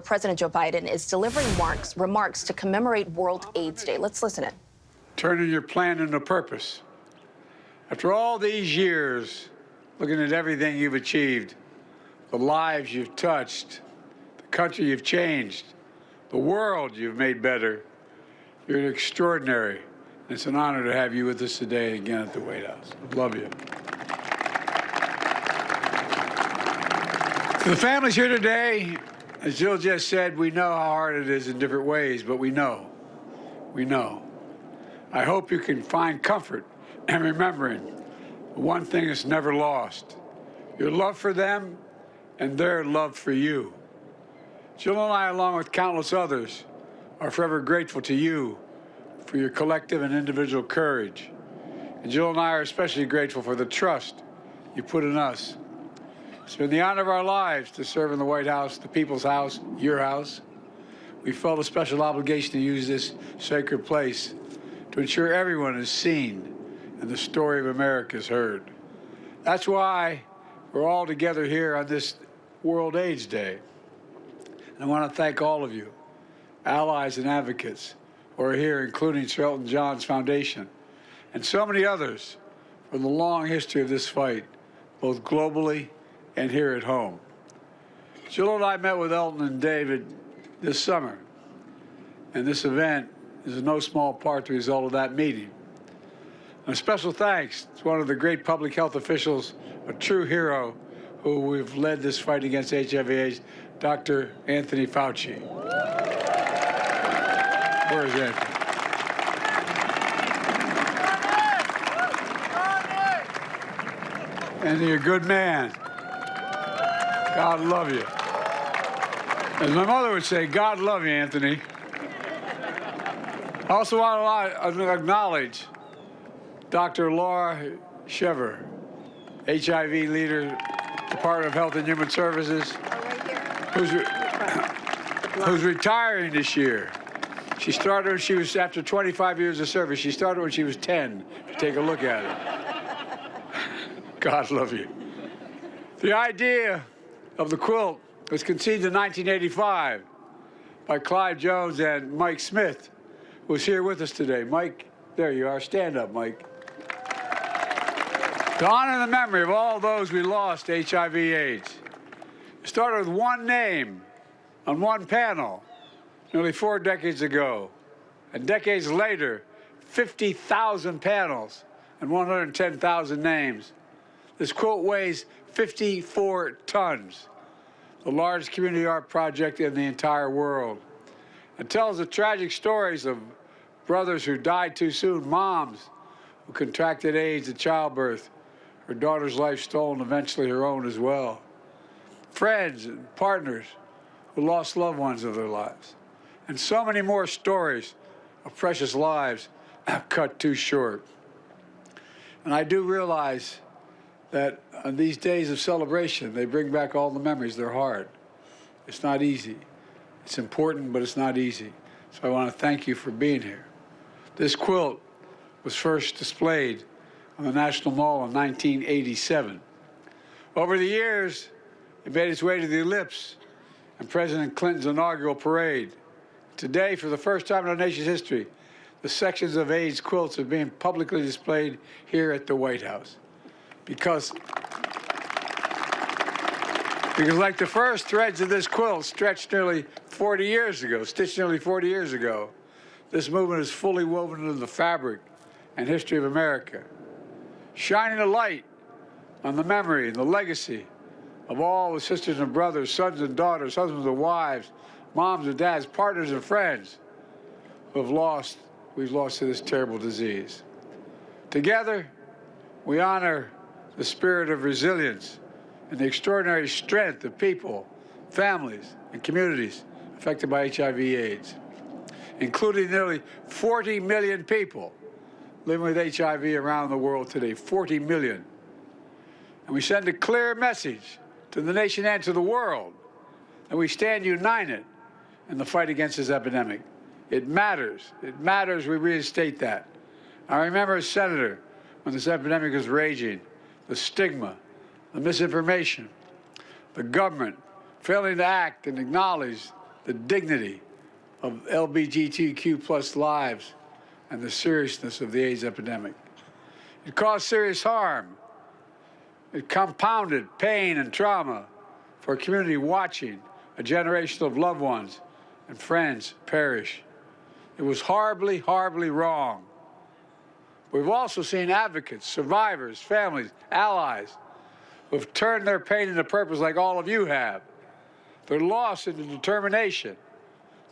President Joe Biden is delivering remarks to commemorate World AIDS Day. Let's listen in. Turning your plan into purpose. After all these years, looking at everything you've achieved, the lives you've touched, the country you've changed, the world you've made better, you're extraordinary. It's an honor to have you with us today again at the White House. I love you. To the families here today, as Jill just said, we know how hard it is in different ways, but we know. We know. I hope you can find comfort in remembering the one thing that's never lost, your love for them and their love for you. Jill and I, along with countless others, are forever grateful to you for your collective and individual courage. And Jill and I are especially grateful for the trust you put in us. It's been the honor of our lives to serve in the White House, the people's house, your house. We felt a special obligation to use this sacred place to ensure everyone is seen and the story of America is heard. That's why we're all together here on this World AIDS Day. And I want to thank all of you, allies and advocates, who are here, including Sir Elton John's Foundation, and so many others for the long history of this fight, both globally and here at home. Jill and I met with Elton and David this summer, and this event is in no small part the result of that meeting. And a special thanks to one of the great public health officials, a true hero, who we've led this fight against HIV/AIDS, Dr. Anthony Fauci. Where is Anthony? Anthony, you're a good man. God love you. As my mother would say, God love you, Anthony. I also want to acknowledge Dr. Laura Shever, HIV leader, Department of Health and Human Services, who's retiring this year. She started when she was, after 25 years of service, she started when she was 10. Take a look at it. God love you. The idea of the quilt was conceived in 1985 by Clive Jones and Mike Smith, who's here with us today. Mike, there you are. Stand up, Mike. To honor the memory of all those we lost to HIV/AIDS. It started with one name on one panel nearly 4 decades ago. And decades later, 50,000 panels and 110,000 names. This quilt weighs 54 tons, the largest community art project in the entire world. It tells the tragic stories of brothers who died too soon, moms who contracted AIDS at childbirth, her daughter's life stolen, eventually her own as well, friends and partners who lost loved ones of their lives, and so many more stories of precious lives cut too short. And I do realize that on these days of celebration, they bring back all the memories. They're hard. It's not easy. It's important, but it's not easy. So I want to thank you for being here. This quilt was first displayed on the National Mall in 1987. Over the years, it made its way to the Ellipse and President Clinton's inaugural parade. Today, for the first time in our nation's history, the sections of AIDS quilts are being publicly displayed here at the White House. Because like the first threads of this quilt stretched nearly 40 years ago, stitched nearly 40 years ago, this movement is fully woven into the fabric and history of America, shining a light on the memory and the legacy of all the sisters and brothers, sons and daughters, husbands and wives, moms and dads, partners and friends who we've lost to this terrible disease. Together, we honor the spirit of resilience and the extraordinary strength of people, families, and communities affected by HIV/AIDS, including nearly 40 million people living with HIV around the world today, 40 million. And we send a clear message to the nation and to the world that we stand united in the fight against this epidemic. It matters. It matters we reinstate that. I remember as senator when this epidemic was raging, the stigma, the misinformation, the government failing to act and acknowledge the dignity of LGBTQ plus lives and the seriousness of the AIDS epidemic. It caused serious harm. It compounded pain and trauma for a community watching a generation of loved ones and friends perish. It was horribly, horribly wrong. We've also seen advocates, survivors, families, allies who have turned their pain into purpose like all of you have, their loss into determination,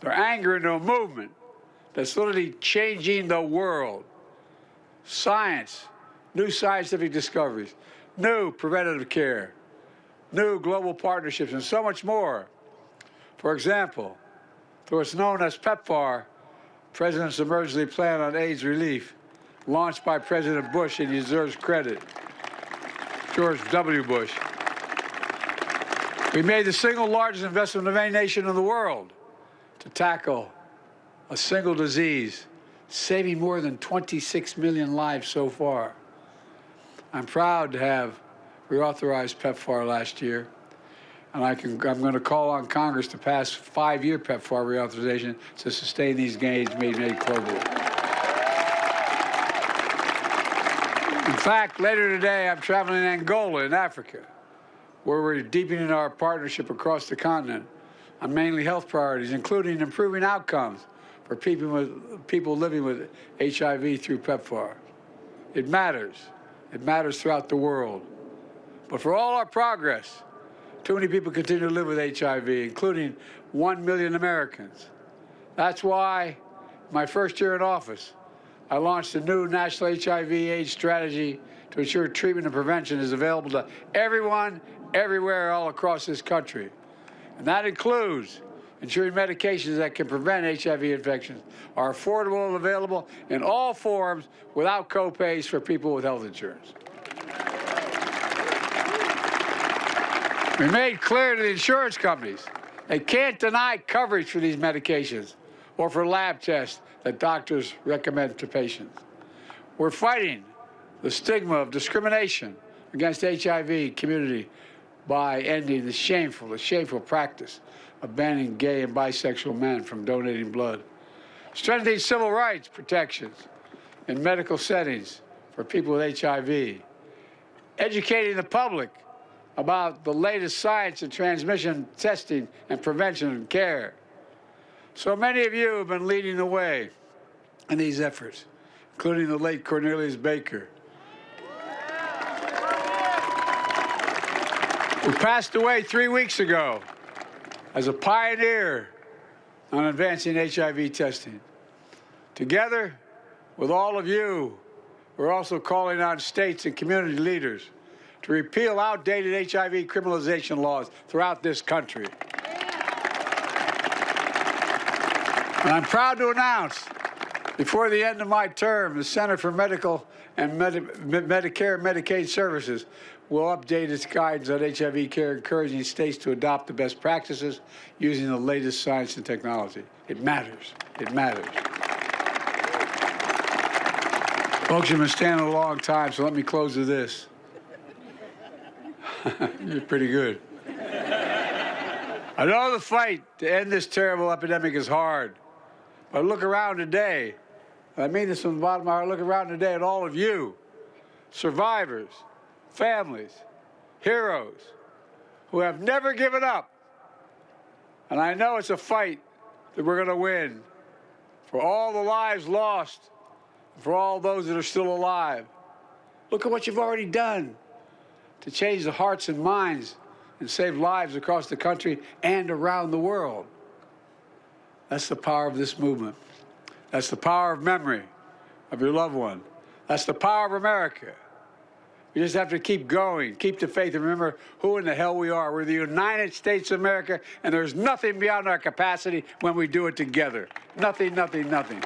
their anger into a movement that's literally changing the world. Science, new scientific discoveries, new preventative care, new global partnerships, and so much more. For example, through what's known as PEPFAR, President's Emergency Plan on AIDS Relief, launched by President Bush, and he deserves credit, George W. Bush. We made the single largest investment of any nation in the world to tackle a single disease, saving more than 26 million lives so far. I'm proud to have reauthorized PEPFAR last year, and I'm going to call on Congress to pass 5-year PEPFAR reauthorization to sustain these gains made globally. In fact, later today, I'm traveling in Angola in Africa, where we're deepening our partnership across the continent on mainly health priorities, including improving outcomes for people living with HIV through PEPFAR. It matters. It matters throughout the world. But for all our progress, too many people continue to live with HIV, including 1 million Americans. That's why, my first year in office, I launched a new national HIV/AIDS strategy to ensure treatment and prevention is available to everyone, everywhere, all across this country. And that includes ensuring medications that can prevent HIV infections are affordable and available in all forms without co-pays for people with health insurance. We made clear to the insurance companies they can't deny coverage for these medications or for lab tests that doctors recommend to patients. We're fighting the stigma of discrimination against HIV community by ending the shameful practice of banning gay and bisexual men from donating blood, strengthening civil rights protections in medical settings for people with HIV, educating the public about the latest science and transmission testing and prevention and care. So many of you have been leading the way in these efforts, including the late Cornelius Baker, who passed away 3 weeks ago as a pioneer on advancing HIV testing. Together with all of you, we're also calling on states and community leaders to repeal outdated HIV criminalization laws throughout this country. And I'm proud to announce, before the end of my term, the Center for Medical and Medicare and Medicaid Services will update its guidance on HIV care, encouraging states to adopt the best practices using the latest science and technology. It matters. It matters. Folks, you've been standing a long time, so let me close with this. You're pretty good. I know the fight to end this terrible epidemic is hard. But look around today, and I mean this from the bottom of my heart, look around today at all of you, survivors, families, heroes, who have never given up. And I know it's a fight that we're going to win for all the lives lost, for all those that are still alive. Look at what you've already done to change the hearts and minds and save lives across the country and around the world. That's the power of this movement. That's the power of memory of your loved one. That's the power of America. We just have to keep going, keep the faith, and remember who in the hell we are. We're the United States of America, and there's nothing beyond our capacity when we do it together. Nothing, nothing, nothing.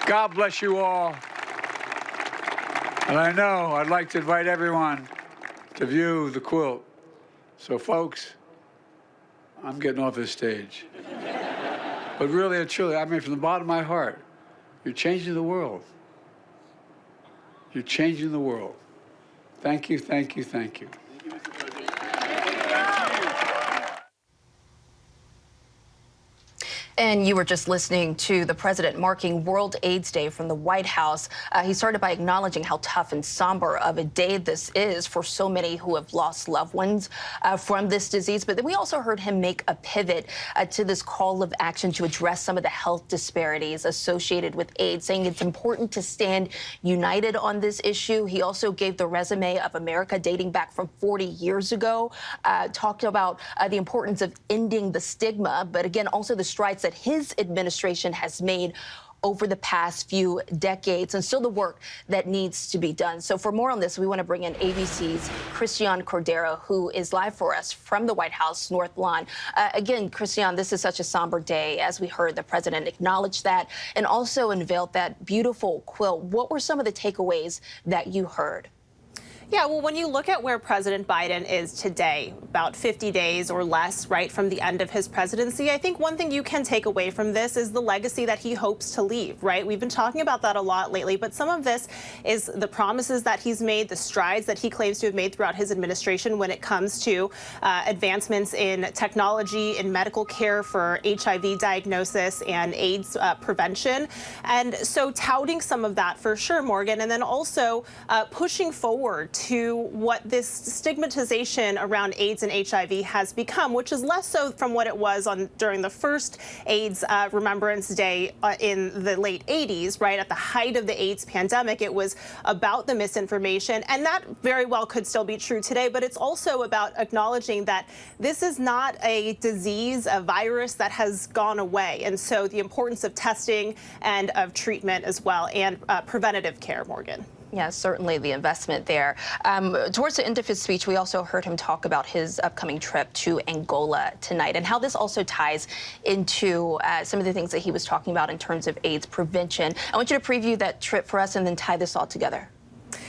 God bless you all. And I know I'd like to invite everyone to view the quilt. So, folks, I'm getting off this stage. But really and truly, I mean, from the bottom of my heart, you're changing the world. You're changing the world. Thank you, thank you, thank you. And you were just listening to the president marking World AIDS Day from the White House. He started by acknowledging how tough and somber of a day this is for so many who have lost loved ones from this disease. But then we also heard him make a pivot to this call of action to address some of the health disparities associated with AIDS, saying it's important to stand united on this issue. He also gave the resume of America dating back from 40 years ago, talked about the importance of ending the stigma, but again, also the strides that his administration has made over the past few decades, and still the work that needs to be done. So for more on this, we want to bring in ABC's Christian Cordero, who is live for us from the White House North Lawn. Again, Christian, this is such a somber day. As we heard, the president acknowledged that and also unveiled that beautiful quilt. What were some of the takeaways that you heard? Yeah, well, when you look at where President Biden is today, about 50 days or less, right, from the end of his presidency, I think one thing you can take away from this is the legacy that he hopes to leave, right? We've been talking about that a lot lately, but some of this is the promises that he's made, the strides that he claims to have made throughout his administration when it comes to advancements in technology, in medical care for HIV diagnosis and AIDS prevention. And so touting some of that for sure, Morgan, and then also pushing forward to what this stigmatization around AIDS and HIV has become, which is less so from what it was during the first AIDS Remembrance Day in the late 80s, right? At the height of the AIDS pandemic, it was about the misinformation, and that very well could still be true today, but it's also about acknowledging that this is not a disease, a virus that has gone away, and so the importance of testing and of treatment as well, and preventative care, Morgan. Yeah, certainly the investment there. Towards the end of his speech, we also heard him talk about his upcoming trip to Angola tonight and how this also ties into some of the things that he was talking about in terms of AIDS prevention. I want you to preview that trip for us and then tie this all together.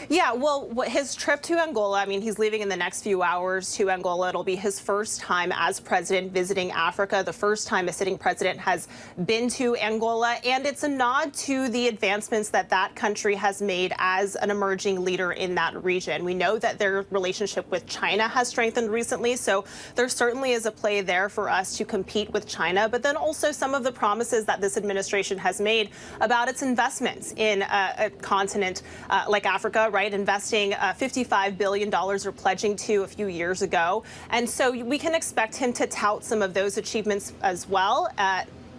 Yeah, well, his trip to Angola, I mean, he's leaving in the next few hours to Angola. It'll be his first time as president visiting Africa, the first time a sitting president has been to Angola. And it's a nod to the advancements that that country has made as an emerging leader in that region. We know that their relationship with China has strengthened recently, so there certainly is a play there for us to compete with China. But then also some of the promises that this administration has made about its investments in a continent like Africa, right, investing $55 billion or pledging to a few years ago. And so we can expect him to tout some of those achievements as well,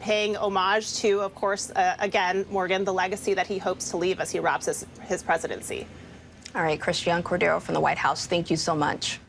paying homage to, of course, again, Morgan, the legacy that he hopes to leave as he wraps his presidency. All right, Christian Cordero from the White House, thank you so much.